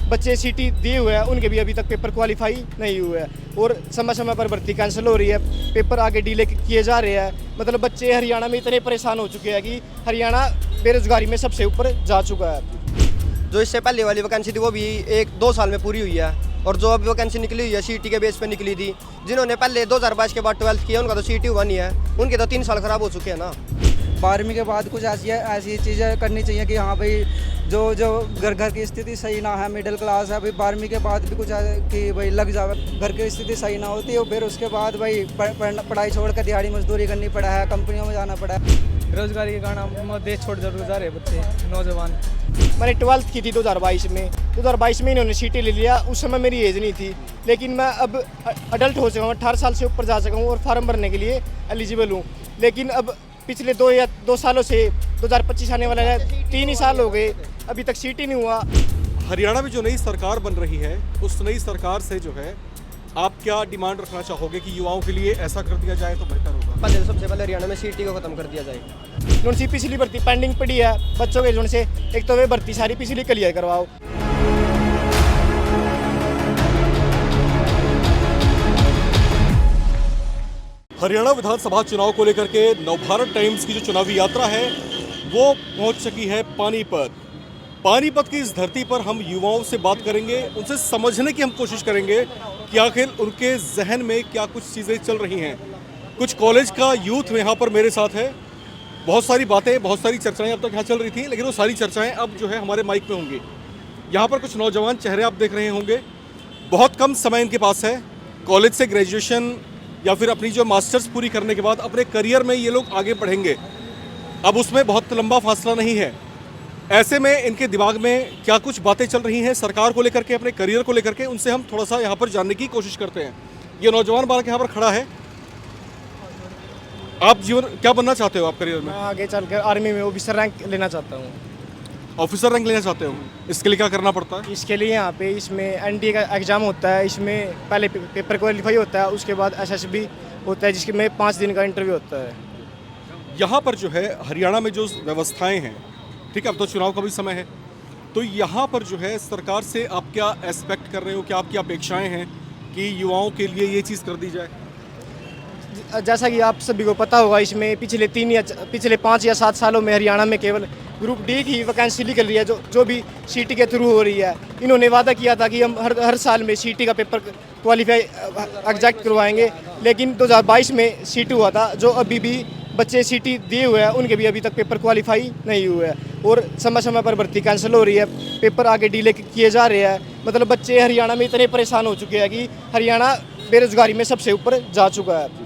बच्चे सीटी दिए हुए हैं उनके भी अभी तक पेपर क्वालिफाई नहीं हुए हैं और समय समय पर भर्ती कैंसिल हो रही है, पेपर आगे डिले किए जा रहे हैं। मतलब बच्चे हरियाणा में इतने परेशान हो चुके हैं कि हरियाणा बेरोजगारी में सबसे ऊपर जा चुका है। जो इससे पहले वाली वैकेंसी थी वो भी 1-2 साल में पूरी हुई है और जो अभी वैकेंसी निकली हुई है सीटी के बेस पे निकली थी। जिन्होंने पहले 2022 के बाद 12th किया उनका तो सीटी हुआ नहीं है, उनके तो 3 साल खराब हो चुके हैं ना। 12वीं के बाद कुछ ऐसी चीज़ें करनी चाहिए कि हाँ भाई जो घर की स्थिति सही ना है, मिडिल क्लास है, भाई 12वीं के बाद भी कुछ कि भाई लग जाए, घर की स्थिति सही ना होती है फिर उसके बाद भाई पढ़ाई छोड़ कर दिहाड़ी मजदूरी करनी पड़ा है, कंपनियों में जाना पड़ा है। बेरोजगारी के कारण देश छोड़ जरूर जा रहे बच्चे नौजवान। मैंने 12th की थी 2022 में, 2022 में इन्होंने सीटी ले लिया। उस समय मेरी एज नहीं थी, लेकिन मैं अब अडल्ट हो चुका हूँ, 18 साल से ऊपर जा चुका हूँ और फार्म भरने के लिए एलिजिबल हूँ। लेकिन अब पिछले 2 सालों से 2025 आने वाला है, 3 ही साल हो गए, अभी तक सीटी नहीं हुआ। हरियाणा में जो नई सरकार बन रही है उस नई सरकार से जो है आप क्या डिमांड रखना चाहोगे कि युवाओं के लिए ऐसा कर दिया जाए तो बेहतर होगा? पहले सबसे पहले हरियाणा में सीटी को खत्म कर दिया जाए। जोन सी पिछली भर्ती पेंडिंग पड़ी है बच्चों के जोन से, एक तो वे भर्ती सारी पिछली क्लियर करवाओ। हरियाणा विधानसभा चुनाव को लेकर के नवभारत टाइम्स की जो चुनावी यात्रा है वो पहुंच चुकी है पानीपत। पानीपत की इस धरती पर हम युवाओं से बात करेंगे, उनसे समझने की हम कोशिश करेंगे कि आखिर उनके जहन में क्या कुछ चीज़ें चल रही हैं। कुछ कॉलेज का यूथ यहाँ पर मेरे साथ है। बहुत सारी बातें, बहुत सारी चर्चाएं अब तक यहाँ चल रही थी, लेकिन वो सारी चर्चाएं अब जो है हमारे माइक में होंगी। यहाँ पर कुछ नौजवान चेहरे आप देख रहे होंगे, बहुत कम समय इनके पास है। कॉलेज से ग्रेजुएशन या फिर अपनी जो मास्टर्स पूरी करने के बाद अपने करियर में ये लोग आगे बढ़ेंगे। अब उसमें बहुत लंबा फासला नहीं है। ऐसे में इनके दिमाग में क्या कुछ बातें चल रही हैं सरकार को लेकर के, अपने करियर को लेकर के, उनसे हम थोड़ा सा यहाँ पर जानने की कोशिश करते हैं। ये नौजवान बालक यहाँ पर खड़ा है। आप जीवन क्या बनना चाहते हो आप करियर में? मैं आगे चलकर आर्मी में ऑफिसर रैंक लेना चाहता हूँ। ऑफिसर रैंक लेना चाहते हो? इसके लिए क्या करना पड़ता है? इसके लिए यहाँ पे इसमें एनडीए का एग्ज़ाम होता है, इसमें पहले पेपर क्वालिफाई होता है, उसके बाद एसएसबी होता है जिसके में 5 दिन का इंटरव्यू होता है। यहाँ पर जो है हरियाणा में जो व्यवस्थाएं हैं, ठीक है, अब तो चुनाव का भी समय है, तो यहाँ पर जो है सरकार से आप क्या एक्सपेक्ट कर रहे हो, क्या आपकी अपेक्षाएं हैं कि युवाओं के लिए ये चीज़ कर दी जाए? जैसा कि आप सभी को पता होगा, इसमें पिछले 5 या 7 सालों में हरियाणा में केवल ग्रुप डी की वैकेंसी निकल रही है, जो भी सीटी के थ्रू हो रही है। इन्होंने वादा किया था कि हम हर साल में सीटी का पेपर क्वालिफाई एग्जैक्ट करवाएंगे, लेकिन 2022 में सीटी हुआ था। जो अभी भी बच्चे सीटी दिए हुए हैं उनके भी अभी तक पेपर क्वालिफाई नहीं हुए हैं और समय समय पर भर्ती कैंसिल हो रही है, पेपर आगे डिले किए जा रहे हैं। मतलब बच्चे हरियाणा में इतने परेशान हो चुके हैं कि हरियाणा बेरोजगारी में सबसे ऊपर जा चुका है।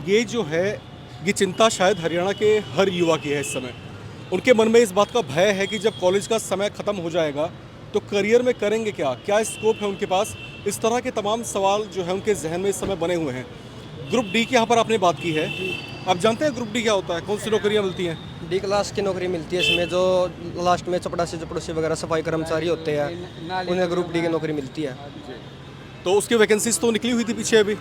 ये जो है ये चिंता शायद हरियाणा के हर युवा की है इस समय। उनके मन में इस बात का भय है कि जब कॉलेज का समय ख़त्म हो जाएगा तो करियर में करेंगे क्या स्कोप है उनके पास। इस तरह के तमाम सवाल जो है उनके जहन में इस समय बने हुए हैं। ग्रुप डी की यहाँ पर आपने बात की है, आप जानते हैं ग्रुप डी क्या होता है, कौन सी नौकरियाँ मिलती हैं? डी क्लास की नौकरी मिलती है, इसमें जो लास्ट में चपड़ासी वगैरह सफाई कर्मचारी होते हैं उन्हें ग्रुप डी की नौकरी मिलती है। तो उसकी वैकेंसीज तो निकली हुई थी पीछे अभी?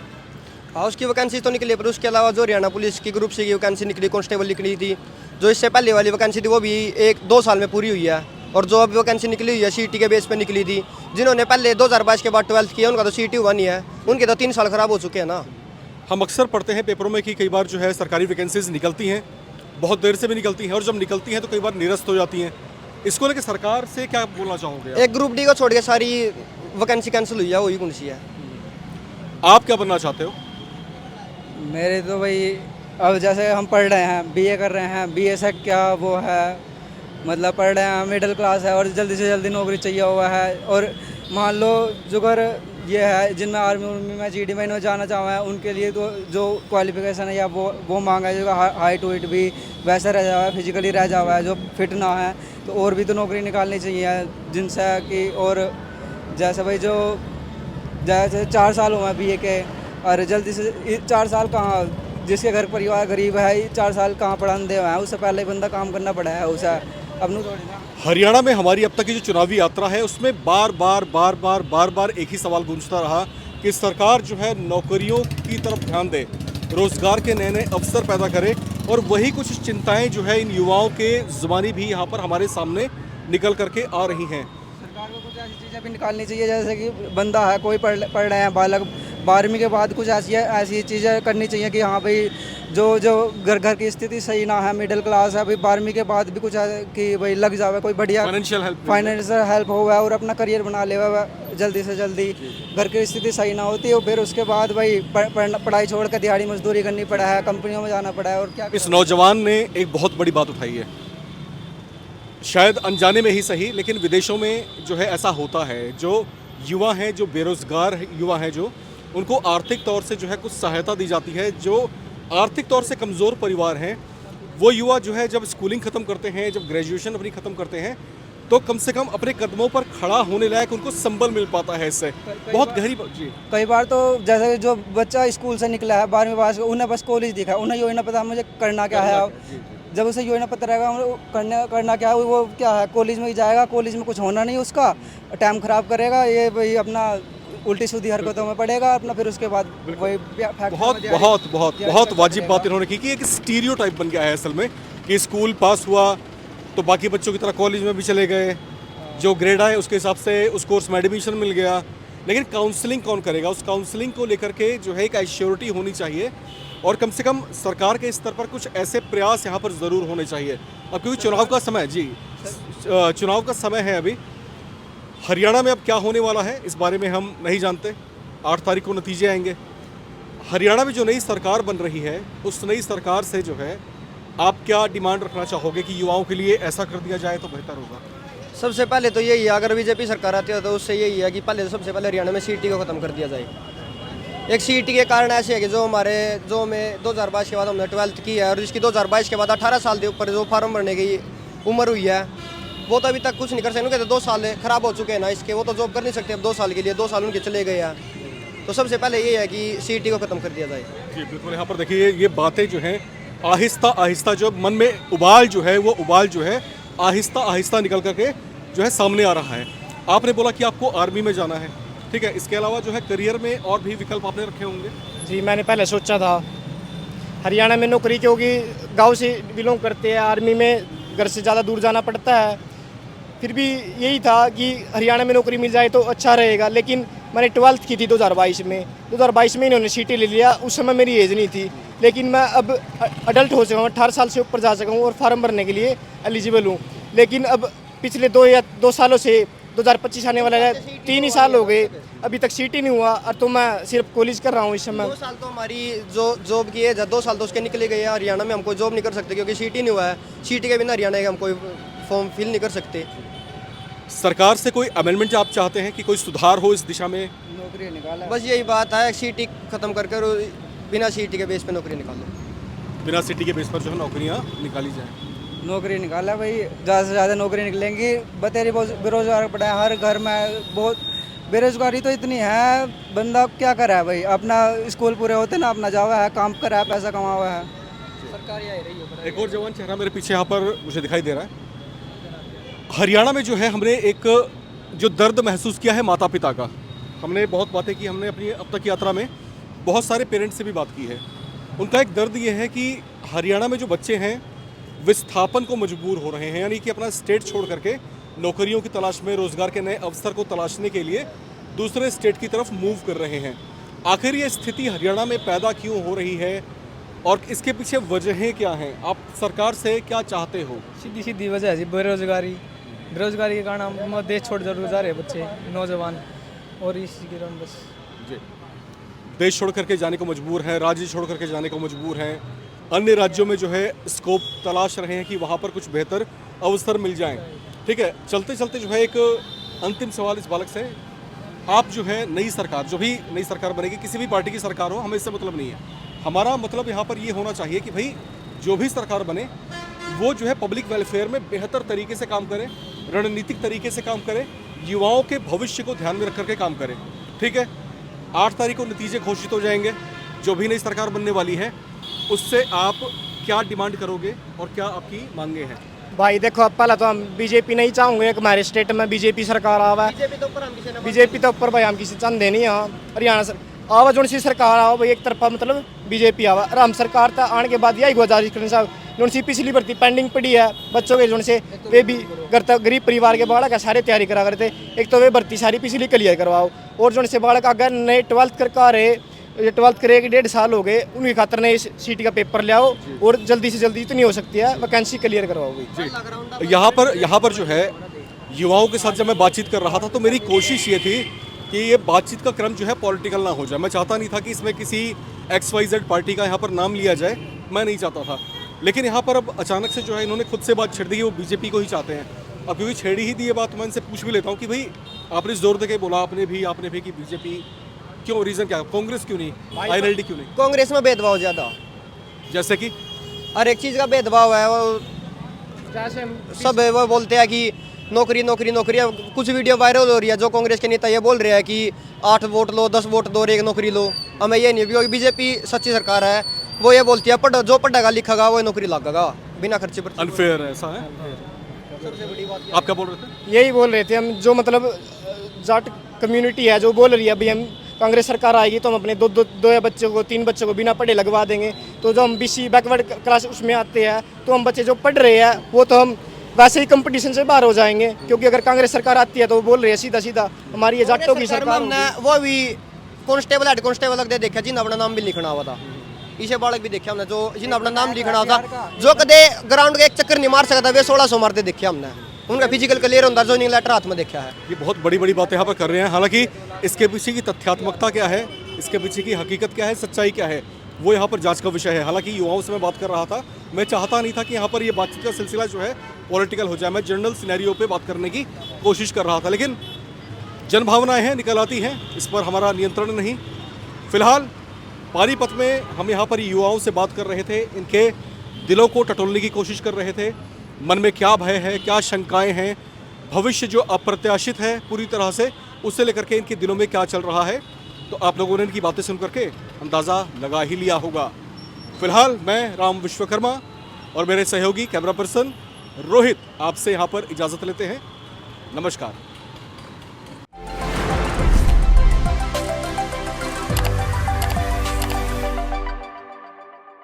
हाँ, उसकी वैकेंसी तो निकली, पर उसके अलावा जो हरियाणा पुलिस की ग्रुप सी की वैकेंसी निकली, कांस्टेबल निकली थी, जो इससे पहले वाली वैकेंसी थी वो भी 1-2 साल में पूरी हुई है और जो अभी वैकेंसी निकली हुई है सीटी के बेस पे निकली थी। जिन्होंने पहले 2022 के बाद 12th किया उनका तो सीटी हुआ नहीं है, उनके तो 3 साल खराब हो चुके हैं ना। हम अक्सर पढ़ते हैं पेपरों में कि कई बार जो है सरकारी वैकेंसीज निकलती हैं, बहुत देर से भी निकलती हैं, और जब निकलती हैं तो कई बार निरस्त हो जाती हैं। इसको लेकर सरकार से क्या बोलना चाहोगे? एक ग्रुप डी को छोड़ के सारी वैकेंसी कैंसिल हुई है, वही कौन सी है? आप क्या बनना चाहते हो? मेरे तो भाई अब जैसे हम पढ़ रहे हैं, बीए कर रहे हैं, बीए से क्या वो है, मतलब पढ़ रहे हैं, मिडिल क्लास है और जल्दी से जल्दी नौकरी चाहिए हुआ है। और मान लो जुगर ये है जिनमें आर्मी में जीडी में जाना चाहा है, उनके लिए तो जो क्वालिफिकेशन है या वो मांगा है, जो हाइट वेट भी वैसा रह जावा है, फिजिकली रह जावा है, जो फिट ना है, तो और भी तो नौकरी निकालनी चाहिए जिनसे कि। और जैसे भाई जो जैसे 4 साल हुए हैं बीए के, और जल्दी से 4 साल कहाँ, जिसके घर परिवार गरीब है 4 साल कहाँ पढ़ाने दे हुए हैं, उससे पहले बंदा काम करना पड़ा है उसे अब थोड़ी ना। हरियाणा में हमारी अब तक की जो चुनावी यात्रा है उसमें बार बार एक ही सवाल गूंजता रहा कि सरकार जो है नौकरियों की तरफ ध्यान दे, रोजगार के नए नए अवसर पैदा करे, और वही कुछ चिंताएं जो है इन युवाओं के ज़ुबानी भी यहाँ पर हमारे सामने निकल करके आ रही हैं। सरकार को कुछ ऐसी चीज़ें भी निकालनी चाहिए, जैसे कि बंदा है कोई पढ़ रहे हैं बालक, 12वीं के बाद कुछ ऐसी चीज़ें करनी चाहिए कि हाँ भाई जो घर की स्थिति सही ना है, मिडिल क्लास है, भाई 12वीं के बाद भी कुछ कि भाई लग जावे कोई बढ़िया फाइनेंशियल हेल्प हो और अपना करियर बना ले जल्दी से जल्दी। घर की स्थिति सही ना होती और फिर उसके बाद भाई पढ़ाई छोड़ कर दिहाड़ी मजदूरी करनी पड़ा है, कंपनियों में जाना पड़ा है। और क्या इस नौजवान ने एक बहुत बड़ी बात उठाई है, शायद अनजाने में ही सही, लेकिन विदेशों में जो है ऐसा होता है, जो युवा हैं, जो बेरोजगार युवा हैं, जो उनको आर्थिक तौर से जो है कुछ सहायता दी जाती है। जो आर्थिक तौर से कमज़ोर परिवार हैं वो युवा जो है जब स्कूलिंग ख़त्म करते हैं, जब ग्रेजुएशन अपनी ख़त्म करते हैं, तो कम से कम अपने कदमों पर खड़ा होने लायक उनको संबल मिल पाता है। इससे बहुत गहरी जी। कई बार तो जैसे जो बच्चा स्कूल से निकला है 12वीं पास, उन्हें बस कॉलेज दिखा, उन्हें यो ही ना पता मुझे करना क्या है। जब उसे यो ही ना पता रहेगा करना क्या है, वो क्या है कॉलेज में ही जाएगा, कॉलेज में कुछ होना नहीं उसका, टाइम ख़राब करेगा, ये भाई अपना उल्टी सीधी हरकतों में पड़ेगा अपना, फिर उसके बाद वही बहुत वाजिब बात इन्होंने की कि एक स्टीरियोटाइप बन गया है असल में कि स्कूल पास हुआ तो बाकी बच्चों की तरह कॉलेज में भी चले गए, जो ग्रेड आए उसके हिसाब से उस कोर्स में एडमिशन मिल गया। लेकिन काउंसलिंग कौन करेगा? उस काउंसलिंग को लेकर के जो है एक एश्योरिटी होनी चाहिए और कम से कम सरकार के स्तर पर कुछ ऐसे प्रयास यहाँ पर ज़रूर होने चाहिए। अब क्योंकि चुनाव का समय जी, चुनाव का समय है अभी। हरियाणा में अब क्या होने वाला है इस बारे में हम नहीं जानते, 8 तारीख को नतीजे आएंगे। हरियाणा में जो नई सरकार बन रही है उस नई सरकार से जो है आप क्या डिमांड रखना चाहोगे कि युवाओं के लिए ऐसा कर दिया जाए तो बेहतर होगा? सबसे पहले तो यही है, अगर बीजेपी सरकार आती है तो उससे यही है कि पहले सबसे पहले हरियाणा में सीटी को ख़त्म कर दिया जाए। एक सीटी के कारण ऐसे है कि जो में 2022 के बाद हमने 12th की है और जिसकी 2022 के बाद 18 साल के ऊपर जो फार्म भरने की उम्र हुई है वो तो अभी तक कुछ नहीं कर सकते। कहते 2 साल ख़राब हो चुके हैं ना इसके, वो तो जॉब कर नहीं सकते अब 2 साल के लिए, 2 साल उनके चले गए हैं। तो सबसे पहले ये है कि सीटी को ख़त्म कर दिया जाए। जी बिल्कुल। यहाँ पर देखिए ये बातें जो हैं आहिस्ता आहिस्ता जो मन में उबाल जो है वो उबाल जो है आहिस्ता आहिस्ता निकल करके जो है सामने आ रहा है। आपने बोला कि आपको आर्मी में जाना है, ठीक है, इसके अलावा जो है करियर में और भी विकल्प आपने रखे होंगे? जी मैंने पहले सोचा था हरियाणा में नौकरी, क्योंकि गांव से बिलोंग करते हैं, आर्मी में घर से ज़्यादा दूर जाना पड़ता है। फिर भी यही था कि हरियाणा में नौकरी मिल जाए तो अच्छा रहेगा। लेकिन मैंने 12th की थी 2022 में, 2022 में इन्होंने सीटी ले लिया। उस समय मेरी एज नहीं थी, लेकिन मैं अब अडल्ट हो चुका हूँ, 18 साल से ऊपर जा चुका हूँ और फार्म भरने के लिए एलिजिबल हूँ। लेकिन अब पिछले 2 सालों से 2025 आने वाला है, 3 ही साल हो गए, अभी तक सीटी नहीं हुआ और तो मैं सिर्फ कॉलेज कर रहा हूँ इस समय। 2 साल तो हमारी जो जॉब की एज है 2 साल तो उसके निकले गए हैं। हरियाणा में हम कोई जॉब नहीं कर सकते क्योंकि सीटी नहीं हुआ है। सीटी के बिना हरियाणा का हम कोई फॉर्म फिल नहीं कर सकते। सरकार से कोई अमेंडमेंट आप चाहते हैं कि कोई सुधार हो इस दिशा में? नौकरी निकाला बस यही बात है, सीटी ख़त्म करके बिना सीटी के बेस पे नौकरी निकालो। बिना सीटी के बेस पर जो है नौकरियाँ निकाली जाएँ। नौकरी निकाला भाई, ज़्यादा से ज़्यादा नौकरी निकलेंगी। बतेरी बेरोजगार पड़ा है हर घर में, बहुत बेरोजगारी तो इतनी है, बंदा क्या कर रहा है भाई, अपना स्कूल पूरे होते ना अपना जावा है, काम कर रहा है, पैसा कमा हुआ है। सरकार यही रही है। एक और जवान चेहरा मेरे पीछे यहाँ पर मुझे दिखाई दे रहा है। हरियाणा में जो है हमने एक जो दर्द महसूस किया है माता पिता का, हमने बहुत बातें की, हमने अपनी अब तक यात्रा में बहुत सारे पेरेंट्स से भी बात की है। उनका एक दर्द ये है कि हरियाणा में जो बच्चे हैं विस्थापन को मजबूर हो रहे हैं, यानी कि अपना स्टेट छोड़ करके नौकरियों की तलाश में, रोज़गार के नए अवसर को तलाशने के लिए दूसरे स्टेट की तरफ मूव कर रहे हैं। आखिर ये स्थिति हरियाणा में पैदा क्यों हो रही है और इसके पीछे वजहें क्या हैं? आप सरकार से क्या चाहते हो? सीधी सीधी वजह है जी बेरोजगारी। बेरोजगारी के कारण हम देश छोड़ जरूर जा रहे हैं बच्चे, नौजवान, और इसी के कारण बस जी देश छोड़ करके जाने को मजबूर हैं, राज्य छोड़ करके जाने को मजबूर हैं। अन्य राज्यों में जो है स्कोप तलाश रहे हैं कि वहाँ पर कुछ बेहतर अवसर मिल जाएं। ठीक है, चलते चलते जो है एक अंतिम सवाल इस बालक से, आप जो है नई सरकार, जो भी नई सरकार बनेगी, किसी भी पार्टी की सरकार हो, हमें इससे मतलब नहीं है। हमारा मतलब यहाँ पर ये होना चाहिए कि भाई जो भी सरकार बने वो जो है पब्लिक वेलफेयर में बेहतर तरीके से काम करे, रणनीतिक तरीके से काम करे, युवाओं के भविष्य को ध्यान में रख करके काम करे। ठीक है, 8 तारीख को नतीजे घोषित हो जाएंगे। जो भी नई सरकार बनने वाली है उससे आप क्या डिमांड करोगे और क्या आपकी मांगे हैं? भाई देखो, अब पहले तो हम बीजेपी नहीं चाहूँगे कि हमारे स्टेट में बीजेपी सरकार आवा। बीजेपी तो ऊपर भाई हम किसी चाहते नहीं। हाँ, हरियाणा सर आवा जो सी सरकार आओ भाई, एक तरफा मतलब बीजेपी आवा। और हम सरकार तो आने के बाद यही गुजारिश करें साहब जोन सी पिछली भर्ती पेंडिंग पड़ी है बच्चों के जोन से वे भी गरीब परिवार के बालक है सारे तैयारी करा करते। एक तो वे भर्ती सारी पिछली क्लियर करवाओ और जोन से बालक अगर नए 12th कर का रहे, ये 12th करे 1.5 साल हो गए, उनकी खातर नए सीटी का पेपर ले आओ और जल्दी से जल्दी इतनी हो सकती है वैकेंसी क्लियर करवाओ भाई। यहाँ पर जो है युवाओं के साथ जब मैं बातचीत कर रहा था तो मेरी कोशिश ये थी कि ये बातचीत का क्रम जो है पॉलिटिकल ना हो जाए। मैं चाहता नहीं था कि इसमें किसी XYZ पार्टी का यहाँ पर नाम लिया जाए, मैं नहीं चाहता था। लेकिन यहाँ पर अब अचानक से जो है इन्होंने खुद से बात छेड़ दी कि वो बीजेपी को ही चाहते हैं। अब क्योंकि छेड़ी ही दी ये बात, मैं इनसे पूछ भी लेता हूँ कि भाई आपने जोर दे के बोला आपने भी कि बीजेपी क्यों, रीज़न क्या, कांग्रेस क्यों नहीं, INLD क्यों नहीं? कांग्रेस में भेदभाव ज़्यादा, जैसे कि हर एक चीज़ का भेदभाव है। वो सब वो बोलते हैं कि नौकरी नौकरी नौकरी। अब कुछ वीडियो वायरल हो रही है जो कांग्रेस के नेता ये बोल रहे हैं कि 8 वोट लो, 10 वोट दो और 1 नौकरी लो। हमें ये नहीं, क्योंकि बीजेपी सच्ची सरकार है, वो ये बोलती है जो पढ़ेगा लिखेगा वो नौकरी लगेगा बिना खर्चे पर। अनफेयर है, ऐसा है। सबसे बड़ी बात आप क्या बोल रहे थे? यही बोल रहे थे हम, जो मतलब जाट कम्युनिटी है जो बोल रही है अभी हम कांग्रेस सरकार आएगी तो हम अपने दो बच्चों को 3 बच्चों को बिना पढ़े लगवा देंगे। तो जो हम BC बैकवर्ड क्लास उसमें आते हैं तो हम बच्चे जो पढ़ रहे हैं वो तो हम वैसे ही कंपटीशन से बाहर हो जाएंगे, क्योंकि अगर कांग्रेस सरकार आती है तो वो बोल रहे हैं सीधा सीधा हमारी ये जाटों की सरकार होगी। वो भी कांस्टेबल हेड कांस्टेबल दे देखा जिन अपना नाम भी लिखना हुआ था, इसे बालक भी देखा हमने जो जिन अपना नाम लिखना होता, जो कदे ग्राउंड के एक चक्कर नहीं मार सकता वे 1600 मारते देखे हमने। उनका फिजिकल क्लियर होता, ज्वाइनिंग लेटर हाथ में देखा है। ये बहुत बड़ी बड़ी बातें यहाँ पर कर रहे हैं। हालांकि इसके पीछे की तथ्यात्मकता क्या है, इसके पीछे की हकीकत क्या है, सच्चाई क्या है, वो यहाँ पर जांच का विषय है। हालांकि युवाओं से मैं बात कर रहा था, मैं चाहता नहीं था कि यहाँ पर ये बातचीत का सिलसिला जो है पॉलिटिकल हो जाए। मैं जनरल सिनेरियो पे बात करने की कोशिश कर रहा था, लेकिन जनभावनाएं हैं निकल आती हैं, इस पर हमारा नियंत्रण नहीं। फिलहाल पानीपत में हम यहाँ पर युवाओं से बात कर रहे थे, इनके दिलों को टटोलने की कोशिश कर रहे थे। मन में क्या भय है, क्या शंकाएं हैं, भविष्य जो अप्रत्याशित है पूरी तरह से, उससे लेकर के इनके दिलों में क्या चल रहा है, तो आप लोगों ने इनकी बातें सुन करके अंदाज़ा लगा ही लिया होगा। फिलहाल मैं राम विश्वकर्मा और मेरे सहयोगी कैमरा पर्सन रोहित आपसे यहाँ पर इजाज़त लेते हैं। नमस्कार।